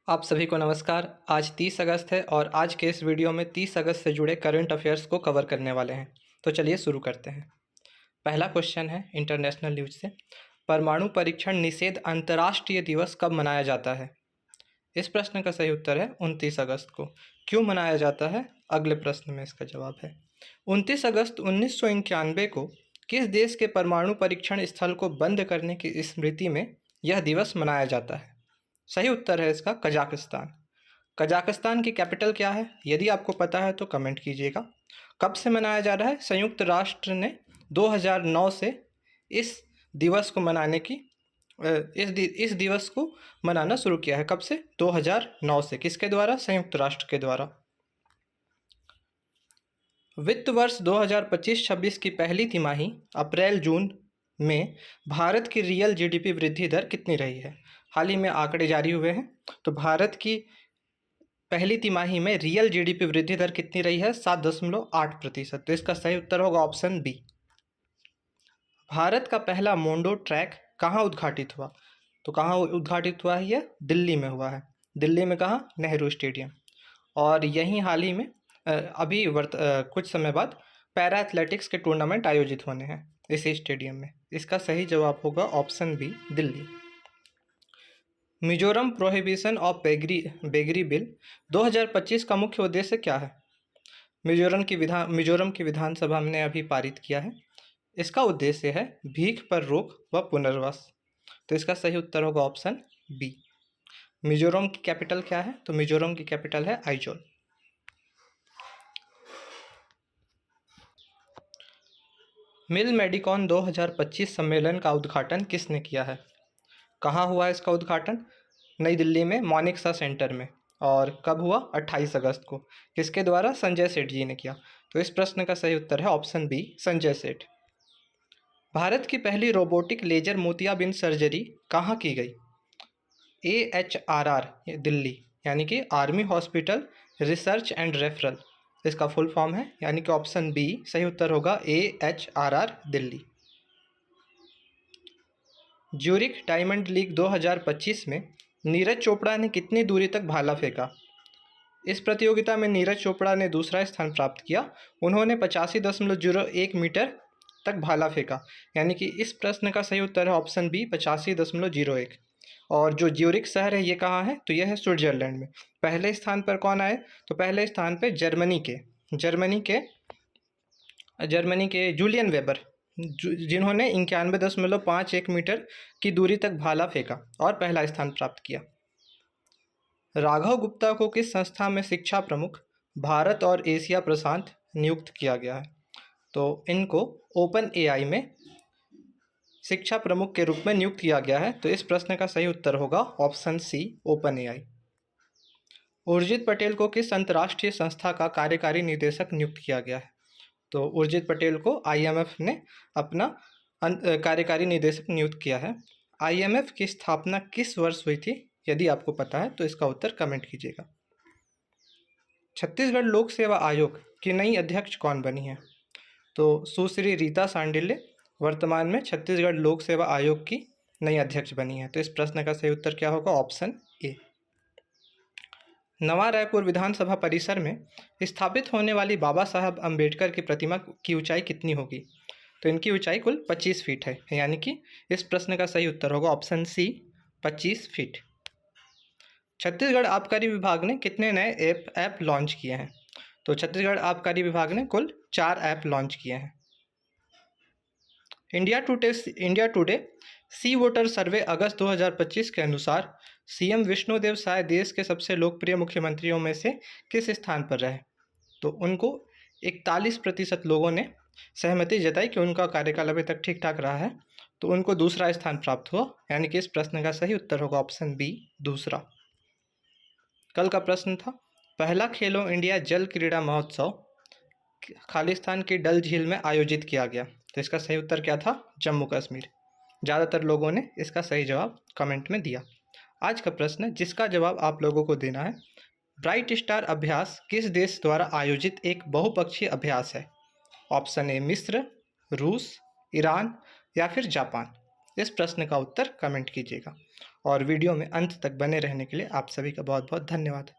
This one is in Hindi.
आप सभी को नमस्कार। आज 30 अगस्त है और आज के इस वीडियो में 30 अगस्त से जुड़े करंट अफेयर्स को कवर करने वाले हैं। तो चलिए शुरू करते हैं। पहला क्वेश्चन है इंटरनेशनल न्यूज से। परमाणु परीक्षण निषेध अंतर्राष्ट्रीय दिवस कब मनाया जाता है? इस प्रश्न का सही उत्तर है 29 अगस्त को। क्यों मनाया जाता है? अगले प्रश्न में इसका जवाब है। 29 अगस्त 1991 को किस देश के परमाणु परीक्षण स्थल को बंद करने की स्मृति में यह दिवस मनाया जाता है? सही उत्तर है इसका कजाकिस्तान। कजाकिस्तान की कैपिटल क्या है? यदि आपको पता है तो कमेंट कीजिएगा। कब से मनाया जा रहा है? संयुक्त राष्ट्र ने 2009 से इस दिवस को मनाने की इस दिवस को मनाना शुरू किया है। कब से? 2009 से। किसके द्वारा? संयुक्त राष्ट्र के द्वारा। वित्त वर्ष 2025-26 की पहली तिमाही अप्रैल जून में भारत की रियल जीडीपी वृद्धि दर कितनी रही है? हाल ही में आंकड़े जारी हुए हैं। तो भारत की पहली तिमाही में रियल जीडीपी वृद्धि दर कितनी रही है? 7.8%। तो इसका सही उत्तर होगा ऑप्शन बी। भारत का पहला मोंडो ट्रैक कहाँ उद्घाटित हुआ? तो कहाँ उद्घाटित हुआ है? यह दिल्ली में हुआ है। दिल्ली में कहाँ? नेहरू स्टेडियम। और यहीं हाल ही में कुछ समय बाद पैरा एथलेटिक्स के टूर्नामेंट आयोजित होने हैं इसी स्टेडियम में। इसका सही जवाब होगा option B, Delhi. Mizoram prohibition of beggary bill 2025 का मुख्य उद्देश्य क्या है? मिजोरम की विधानसभा ने अभी पारित किया है। इसका उद्देश्य है भीख पर रोक व पुनर्वास। तो इसका सही उत्तर होगा ऑप्शन बी। मिजोरम की कैपिटल क्या है? तो मिजोरम की कैपिटल है आइजोल। मिल मेडिकॉन 2025 सम्मेलन का उद्घाटन किसने किया है? कहाँ हुआ इसका उद्घाटन? नई दिल्ली में मानेकशॉ सेंटर में। और कब हुआ? 28 अगस्त को। किसके द्वारा? संजय सेठ जी ने किया। तो इस प्रश्न का सही उत्तर है ऑप्शन बी, संजय सेठ। भारत की पहली रोबोटिक लेजर मोतियाबिंद सर्जरी कहाँ की गई? AHRR दिल्ली, यानी कि army hospital research and referral इसका फुल फॉर्म है, यानी कि ऑप्शन बी सही उत्तर होगा, AHRR Delhi. Zurich diamond league 2025 में नीरज चोपड़ा ने कितनी दूरी तक भाला फेंका? इस प्रतियोगिता में नीरज चोपड़ा ने दूसरा स्थान प्राप्त किया। उन्होंने 85.01 मीटर तक भाला फेंका, यानी कि इस प्रश्न का सही उत्तर है ऑप्शन बी, 85.01। और जो ज्यूरिख शहर है ये कहाँ है? तो यह है स्विट्जरलैंड में। पहले स्थान पर कौन आए? तो पहले स्थान पर जर्मनी के जूलियन वेबर, जिन्होंने 91.51 मीटर की दूरी तक भाला फेंका और पहला स्थान प्राप्त किया। राघव गुप्ता को किस संस्था में शिक्षा प्रमुख भारत और एशिया प्रशांत नियुक्त किया गया है? तो इनको ओपन एआई में शिक्षा प्रमुख के रूप में नियुक्त किया गया है। तो इस प्रश्न का सही उत्तर होगा option C, open AI. Urjit Patel को किस अंतर्राष्ट्रीय संस्था का कार्यकारी निदेशक नियुक्त किया गया है? तो उर्जित पटेल को IMF ने अपना कार्यकारी निदेशक नियुक्त किया है। IMF की स्थापना किस वर्ष हुई थी? यदि आपको पता है तो इसका उत्तर कमेंट कीजिएगा। छत्तीसगढ़ लोक सेवा आयोग की नई अध्यक्ष कौन बनी है? तो सुश्री रीता सांडिल्य वर्तमान में छत्तीसगढ़ लोक सेवा आयोग की नई अध्यक्ष बनी है। तो इस प्रश्न का सही उत्तर क्या होगा? Option A. नवा रायपुर विधानसभा परिसर में स्थापित होने वाली बाबा साहब अम्बेडकर की प्रतिमा की ऊंचाई कितनी होगी? तो इनकी ऊंचाई कुल 25 फीट है, यानी कि इस प्रश्न का सही उत्तर होगा ऑप्शन सी, 25 फीट। छत्तीसगढ़ आबकारी विभाग ने कितने नए ऐप लॉन्च किए हैं? तो छत्तीसगढ़ आबकारी विभाग ने कुल 4 ऐप लॉन्च किए हैं। इंडिया टुडे सी वोटर सर्वे अगस्त 2025 के अनुसार CM विष्णुदेव साय देश के सबसे लोकप्रिय मुख्यमंत्रियों में से किस स्थान पर रहे? तो उनको 41% लोगों ने सहमति जताई कि उनका कार्यकाल अभी तक ठीक ठाक रहा है, तो उनको दूसरा स्थान प्राप्त हुआ, यानी कि इस प्रश्न का सही उत्तर होगा ऑप्शन बी, दूसरा। कल का प्रश्न था, पहला खेलो इंडिया जल क्रीड़ा महोत्सव खालिस्तान की डल झील में आयोजित किया गया। तो इसका सही उत्तर क्या था? जम्मू कश्मीर। ज़्यादातर लोगों ने इसका सही जवाब कमेंट में दिया। आज का प्रश्न जिसका जवाब आप लोगों को देना है, ब्राइट स्टार अभ्यास किस देश द्वारा आयोजित एक बहुपक्षीय अभ्यास है? ऑप्शन ए मिस्र, रूस, ईरान या फिर जापान। इस प्रश्न का उत्तर कमेंट कीजिएगा। और वीडियो में अंत तक बने रहने के लिए आप सभी का बहुत बहुत धन्यवाद।